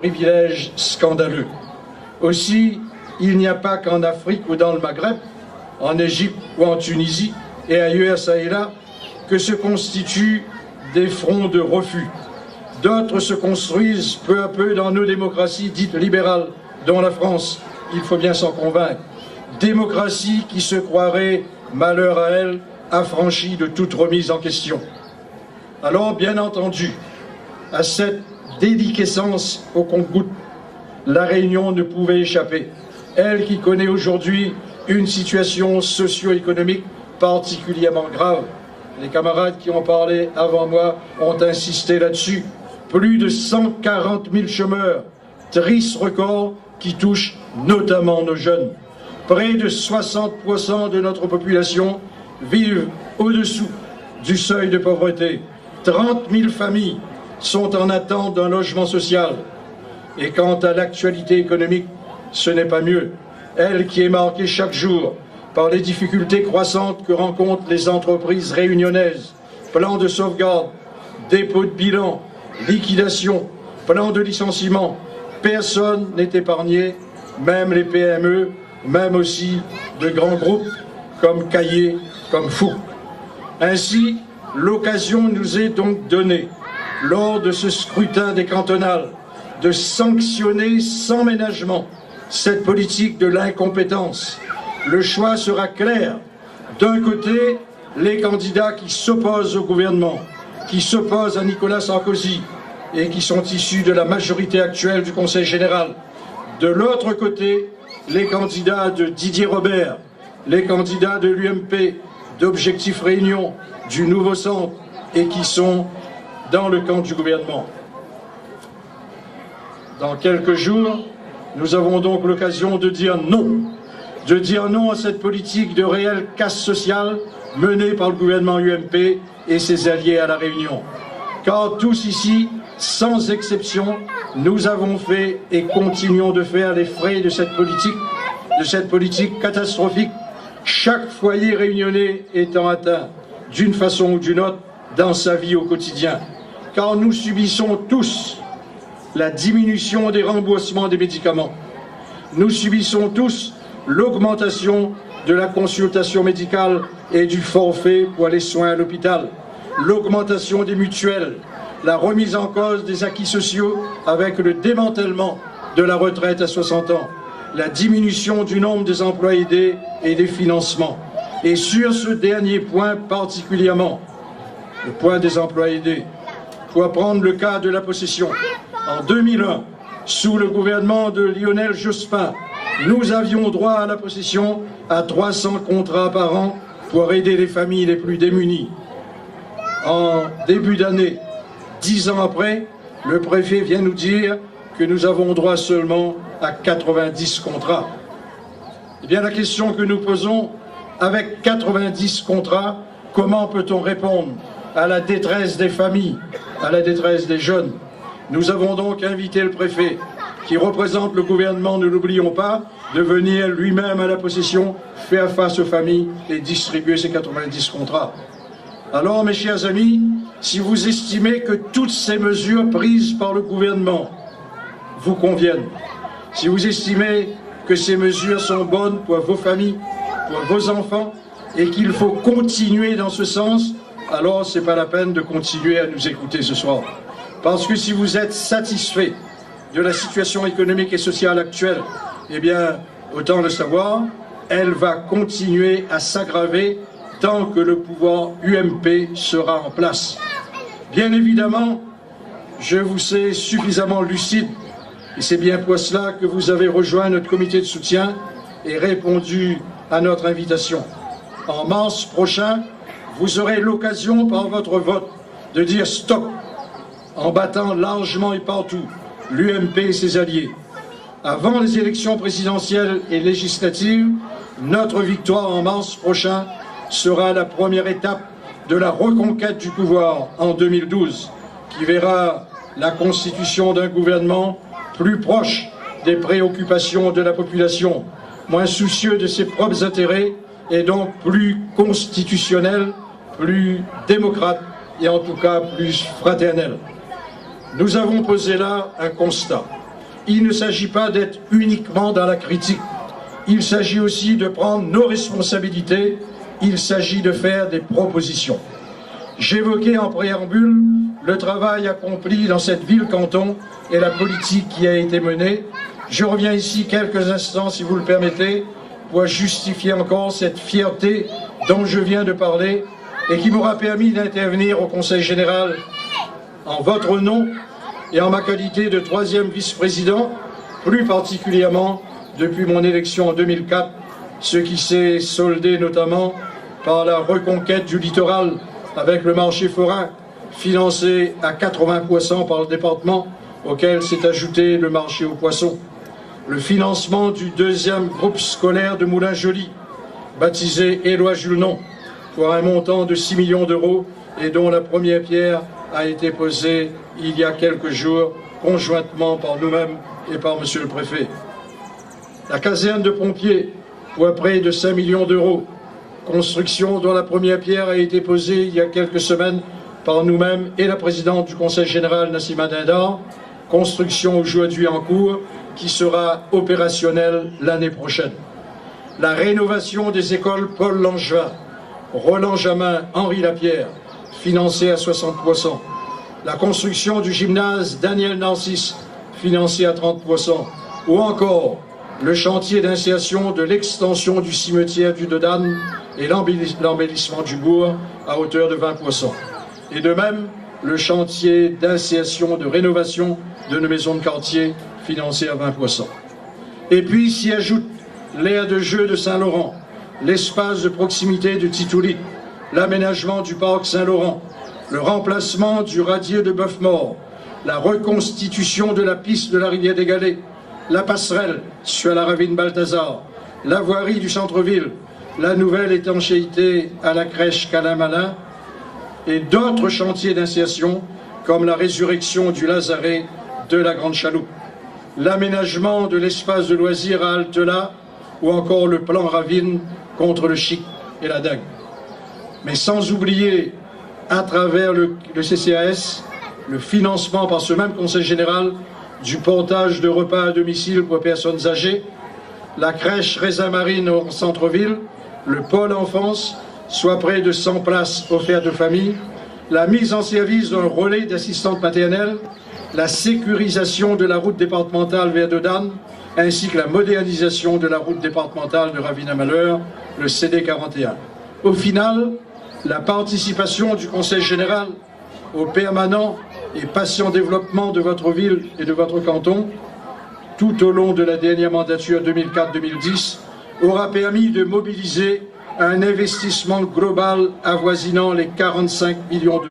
privilèges scandaleux. Aussi, il n'y a pas qu'en Afrique ou dans le Maghreb, en Égypte ou en Tunisie et ailleurs ça et là, que se constituent des fronts de refus. D'autres se construisent peu à peu dans nos démocraties dites libérales, dont la France, il faut bien s'en convaincre. Démocratie qui se croirait, malheur à elle, affranchie de toute remise en question. Alors, bien entendu, à cette déliquescence au compte-gouttes, la Réunion ne pouvait échapper. Elle qui connaît aujourd'hui une situation socio-économique particulièrement grave. Les camarades qui ont parlé avant moi ont insisté là-dessus. Plus de 140 000 chômeurs, triste record qui touche notamment nos jeunes. Près de 60% de notre population vivent au-dessous du seuil de pauvreté. 30 000 familles sont en attente d'un logement social. Et quant à l'actualité économique, ce n'est pas mieux. Elle qui est marquée chaque jour par les difficultés croissantes que rencontrent les entreprises réunionnaises. Plan de sauvegarde, dépôt de bilan, liquidation, plan de licenciement. Personne n'est épargné, même les PME, même aussi de grands groupes comme Caillé, comme Fou. Ainsi, l'occasion nous est donc donnée, lors de ce scrutin des cantonales, de sanctionner sans ménagement cette politique de l'incompétence. Le choix sera clair. D'un côté, les candidats qui s'opposent au gouvernement, qui s'opposent à Nicolas Sarkozy et qui sont issus de la majorité actuelle du Conseil général. De l'autre côté, les candidats de Didier Robert, les candidats de l'UMP, d'Objectif Réunion, du Nouveau Centre et qui sont dans le camp du gouvernement. Dans quelques jours, nous avons donc l'occasion de dire non à cette politique de réelle casse sociale menée par le gouvernement UMP et ses alliés à La Réunion. Car tous ici, sans exception, nous avons fait et continuons de faire les frais de cette politique catastrophique, chaque foyer réunionnais étant atteint d'une façon ou d'une autre dans sa vie au quotidien. Car nous subissons tous la diminution des remboursements des médicaments. Nous subissons tous l'augmentation de la consultation médicale et du forfait pour les soins à l'hôpital, l'augmentation des mutuelles, la remise en cause des acquis sociaux avec le démantèlement de la retraite à 60 ans, la diminution du nombre des emplois aidés et des financements. Et sur ce dernier point particulièrement, le point des emplois aidés, pour prendre le cas de la possession, en 2001, sous le gouvernement de Lionel Jospin, nous avions droit à la possession à 300 contrats par an pour aider les familles les plus démunies. En début d'année, 10 ans après, le préfet vient nous dire que nous avons droit seulement à 90 contrats. Eh bien, la question que nous posons, avec 90 contrats, comment peut-on répondre à la détresse des familles, à la détresse des jeunes? Nous avons donc invité le préfet, qui représente le gouvernement, ne l'oublions pas, de venir lui-même à la possession, faire face aux familles et distribuer ces 90 contrats. Alors, mes chers amis, si vous estimez que toutes ces mesures prises par le gouvernement vous conviennent, si vous estimez que ces mesures sont bonnes pour vos familles, pour vos enfants, et qu'il faut continuer dans ce sens, alors ce n'est pas la peine de continuer à nous écouter ce soir. Parce que si vous êtes satisfait de la situation économique et sociale actuelle, eh bien, autant le savoir, elle va continuer à s'aggraver tant que le pouvoir UMP sera en place. Bien évidemment, je vous sais suffisamment lucide, et c'est bien pour cela que vous avez rejoint notre comité de soutien et répondu à notre invitation. En mars prochain, vous aurez l'occasion par votre vote de dire stop, en battant largement et partout l'UMP et ses alliés. Avant les élections présidentielles et législatives, notre victoire en mars prochain sera la première étape de la reconquête du pouvoir en 2012, qui verra la constitution d'un gouvernement plus proche des préoccupations de la population, moins soucieux de ses propres intérêts et donc plus constitutionnel, plus démocrate et en tout cas plus fraternel. Nous avons posé là un constat. il ne s'agit pas d'être uniquement dans la critique. Il s'agit aussi de prendre nos responsabilités. Il s'agit de faire des propositions. J'évoquais en préambule le travail accompli dans cette ville-canton et la politique qui a été menée. Je reviens ici quelques instants, si vous le permettez, pour justifier encore cette fierté dont je viens de parler et qui m'aura permis d'intervenir au Conseil général en votre nom et en ma qualité de 3e vice-président, plus particulièrement depuis mon élection en 2004, ce qui s'est soldé notamment par la reconquête du littoral avec le marché forain financé à 80% par le département, auquel s'est ajouté le marché aux poissons. Le financement du 2e groupe scolaire de Moulins-Joly, baptisé Éloi Julnon, pour un montant de 6 millions d'euros et dont la première pierre a été posée il y a quelques jours, conjointement par nous-mêmes et par Monsieur le Préfet. La caserne de pompiers, pour près de 5 millions d'euros, construction dont la première pierre a été posée il y a quelques semaines par nous-mêmes et la présidente du Conseil général, Nassima Dindar, construction aujourd'hui en cours qui sera opérationnelle l'année prochaine. La rénovation des écoles Paul Langevin, Roland Jamin, Henri Lapierre, financée à 60%. La construction du gymnase Daniel Narcisse, financé à 30%. Ou encore le chantier d'insertion de l'extension du cimetière du Dodane et l'embellissement du bourg à hauteur de 20%. Et de même, le chantier d'insertion de rénovation de nos maisons de quartier financé à 20%. Et puis s'y ajoute l'aire de jeu de Saint-Laurent, l'espace de proximité de Titoulit, l'aménagement du parc Saint-Laurent, le remplacement du radier de Bœuf-Mort, la reconstitution de la piste de la rivière des Galets, la passerelle sur la ravine Balthazar, la voirie du centre-ville, la nouvelle étanchéité à la crèche Calin-Malin et d'autres chantiers d'insertion comme la résurrection du Lazaret de la Grande Chaloupe, l'aménagement de l'espace de loisirs à Altela ou encore le plan Ravine contre le chic et la dengue. Mais sans oublier, à travers le CCAS, le financement par ce même Conseil général du portage de repas à domicile pour personnes âgées, la crèche Raisin Marine au centre-ville, le pôle enfance, soit près de 100 places offertes aux familles, la mise en service d'un relais d'assistante maternelle, la sécurisation de la route départementale vers Dodane, ainsi que la modernisation de la route départementale de Ravin-à-Malheur, le CD41. Au final, la participation du Conseil général au permanent et patient développement de votre ville et de votre canton, tout au long de la dernière mandature 2004-2010, aura permis de mobiliser un investissement global avoisinant les 45 millions d'euros.